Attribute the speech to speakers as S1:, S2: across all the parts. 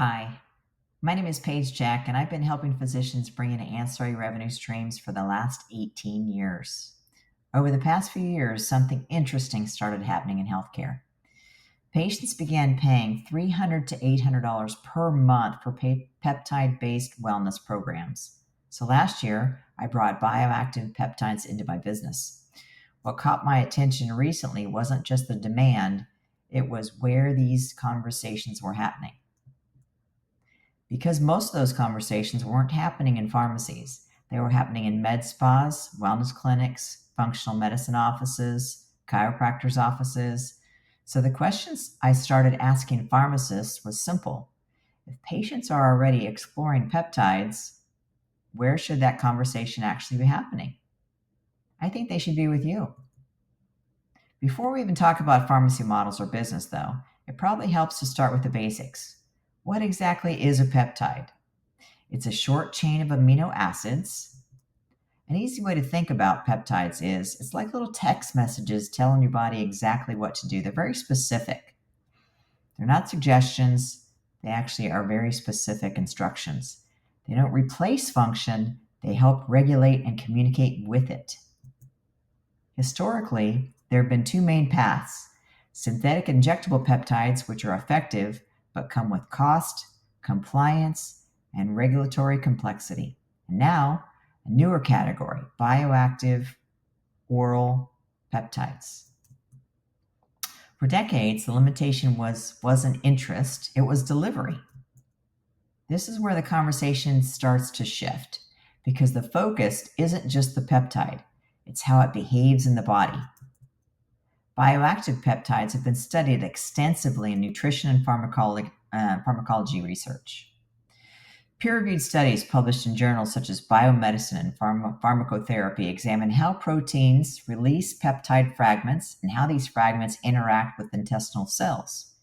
S1: Hi, my name is Paige Jack, and I've been helping physicians bring in ancillary revenue streams for the last 18 years. Over the past few years, something interesting started happening in healthcare. Patients began paying $300 to $800 per month for peptide based wellness programs. So last year, I brought bioactive peptides into my business. What caught my attention recently wasn't just the demand, it was where these conversations were happening. Because most of those conversations weren't happening in pharmacies. They were happening in med spas, wellness clinics, functional medicine offices, chiropractors' offices. So the questions I started asking pharmacists was simple. If patients are already exploring peptides, where should that conversation actually be happening? I think they should be with you. Before we even talk about pharmacy models or business, though, it probably helps to start with the basics. What exactly is a peptide? It's a short chain of amino acids. An easy way to think about peptides is it's like little text messages telling your body exactly what to do. They're very specific. They're not suggestions, they actually are very specific instructions. They don't replace function, they help regulate and communicate with it. Historically, there have been two main paths: synthetic injectable peptides, which are effective but come with cost, compliance, and regulatory complexity. And now, a newer category: bioactive oral peptides. For decades, the limitation wasn't interest, it was delivery. This is where the conversation starts to shift because the focus isn't just the peptide, it's how it behaves in the body. Bioactive peptides have been studied extensively in nutrition and pharmacology research. Peer-reviewed studies published in journals such as Biomedicine and Pharmacotherapy examine how proteins release peptide fragments and how these fragments interact with intestinal cells.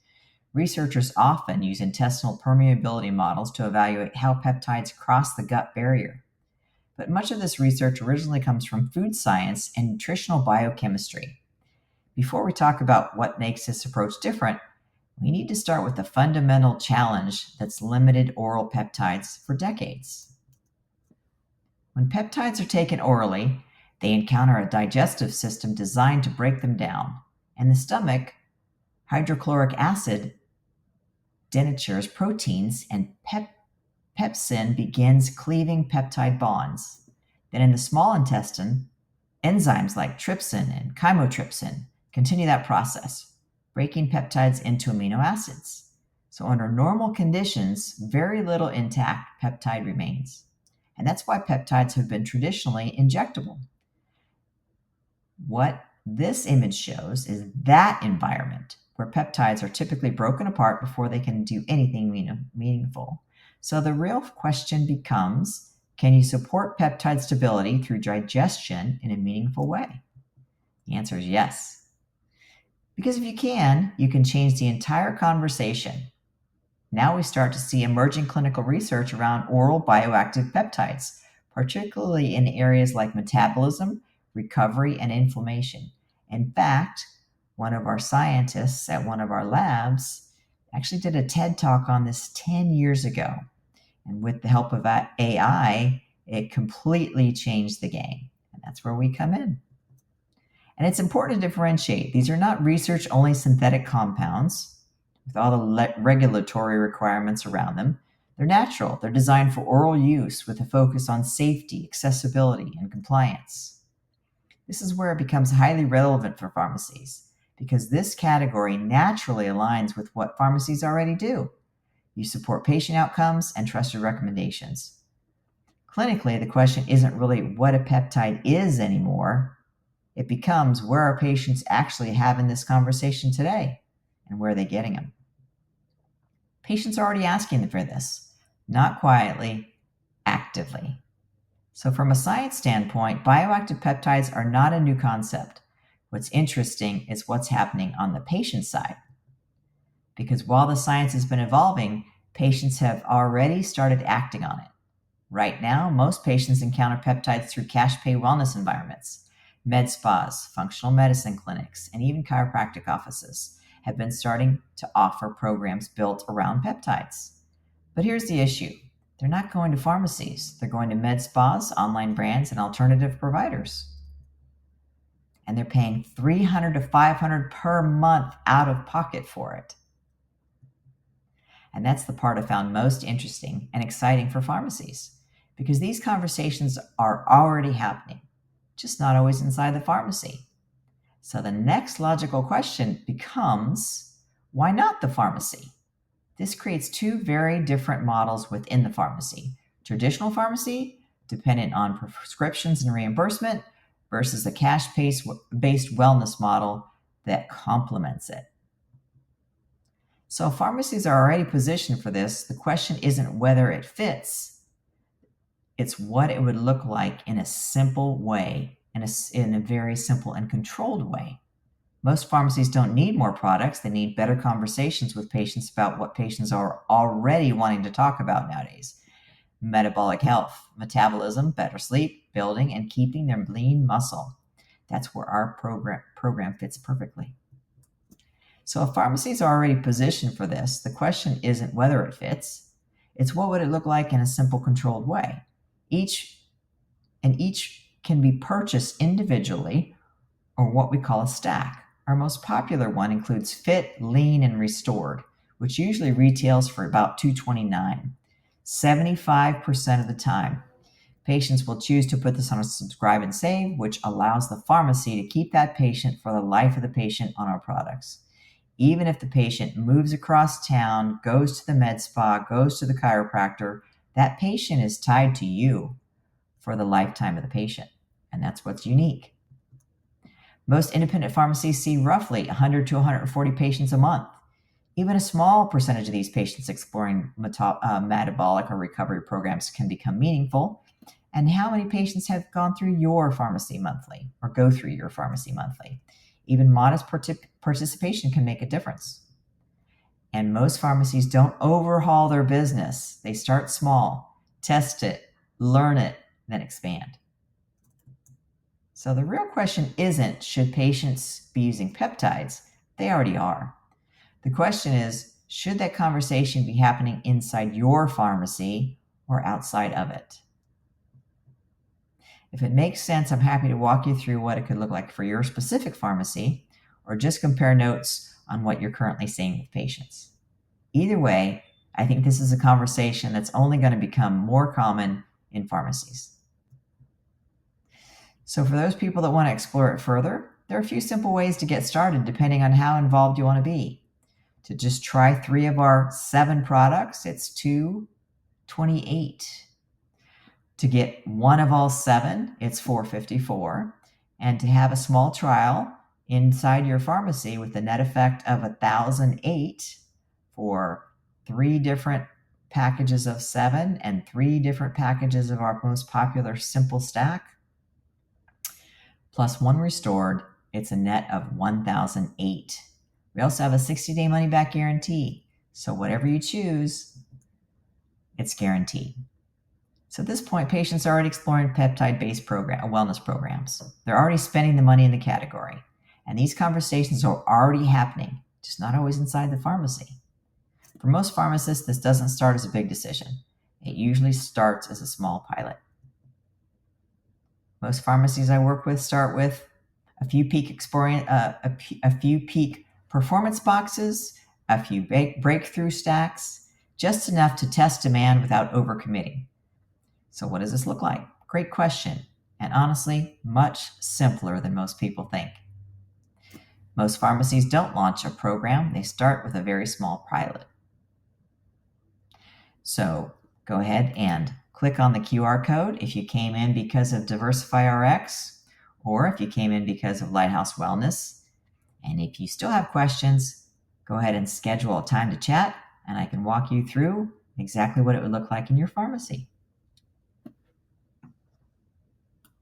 S1: Researchers often use intestinal permeability models to evaluate how peptides cross the gut barrier. But much of this research originally comes from food science and nutritional biochemistry. Before we talk about what makes this approach different, we need to start with the fundamental challenge that's limited oral peptides for decades. When peptides are taken orally, they encounter a digestive system designed to break them down. In the stomach, hydrochloric acid denatures proteins and pepsin begins cleaving peptide bonds. Then in the small intestine, enzymes like trypsin and chymotrypsin continue that process, breaking peptides into amino acids. So, under normal conditions, very little intact peptide remains. And that's why peptides have been traditionally injectable. What this image shows is that environment where peptides are typically broken apart before they can do anything meaningful. So, the real question becomes, can you support peptide stability through digestion in a meaningful way? The answer is yes. Because if you can change the entire conversation. Now we start to see emerging clinical research around oral bioactive peptides, particularly in areas like metabolism, recovery, and inflammation. In fact, one of our scientists at one of our labs actually did a TED talk on this 10 years ago. And with the help of AI, it completely changed the game. And that's where we come in. And it's important to differentiate. These are not research-only synthetic compounds with all the regulatory requirements around them. They're natural. They're designed for oral use with a focus on safety, accessibility, and compliance. This is where it becomes highly relevant for pharmacies because this category naturally aligns with what pharmacies already do. You support patient outcomes and trusted recommendations. Clinically, the question isn't really what a peptide is anymore. It becomes, where are patients actually having this conversation today and where are they getting them? Patients are already asking for this, not quietly, actively. So from a science standpoint, bioactive peptides are not a new concept. What's interesting is what's happening on the patient side. Because while the science has been evolving, patients have already started acting on it. Right now, most patients encounter peptides through cash pay wellness environments. Med spas, functional medicine clinics, and even chiropractic offices have been starting to offer programs built around peptides. But here's the issue. They're not going to pharmacies. They're going to med spas, online brands, and alternative providers. And they're paying $300 to $500 per month out of pocket for it. And that's the part I found most interesting and exciting for pharmacies, because these conversations are already happening, just not always inside the pharmacy. So the next logical question becomes, why not the pharmacy? This creates two very different models within the pharmacy. Traditional pharmacy, dependent on prescriptions and reimbursement, versus a cash-based wellness model that complements it. So pharmacies are already positioned for this. The question isn't whether it fits, it's what it would look like in a simple way, in a very simple and controlled way. Most pharmacies don't need more products. They need better conversations with patients about what patients are already wanting to talk about nowadays. Metabolic health, metabolism, better sleep, building, and keeping their lean muscle. That's where our program fits perfectly. So if pharmacies are already positioned for this, the question isn't whether it fits, it's what would it look like in a simple, controlled way. Each can be purchased individually, or what we call a stack. Our most popular one includes Fit, Lean, and Restored, which usually retails for about $229. 75% of the time, patients will choose to put this on a subscribe and save, which allows the pharmacy to keep that patient for the life of the patient on our products. Even if the patient moves across town, goes to the med spa, goes to the chiropractor, that patient is tied to you for the lifetime of the patient. And that's what's unique. Most independent pharmacies see roughly 100 to 140 patients a month. Even a small percentage of these patients exploring metabolic or recovery programs can become meaningful. And how many patients have gone through your pharmacy monthly or go through your pharmacy monthly? Even modest participation can make a difference. And most pharmacies don't overhaul their business. They start small, test it, learn it, then expand. So the real question isn't, should patients be using peptides? They already are. The question is, should that conversation be happening inside your pharmacy or outside of it? If it makes sense, I'm happy to walk you through what it could look like for your specific pharmacy, or just compare notes on what you're currently seeing with patients. Either way, I think this is a conversation that's only going to become more common in pharmacies. So for those people that want to explore it further, there are a few simple ways to get started depending on how involved you want to be. To just try 3 of our 7 products, it's $228. To get 1 of all 7, it's $454. And to have a small trial inside your pharmacy with the net effect of $1,008 for 3 different packages of 7 and 3 different packages of our most popular simple stack, plus 1 restored, it's a net of $1,008. We also have a 60-day money-back guarantee. So whatever you choose, it's guaranteed. So at this point, patients are already exploring peptide-based wellness programs. They're already spending the money in the category. And these conversations are already happening, just not always inside the pharmacy. For most pharmacists, this doesn't start as a big decision. It usually starts as a small pilot. Most pharmacies I work with start with a few peak performance boxes, a few breakthrough stacks, just enough to test demand without overcommitting. So what does this look like? Great question, and honestly, much simpler than most people think. Most pharmacies don't launch a program. They start with a very small pilot. So go ahead and click on the QR code if you came in because of Diversify RX, or if you came in because of Lighthouse Wellness. And if you still have questions, go ahead and schedule a time to chat, and I can walk you through exactly what it would look like in your pharmacy.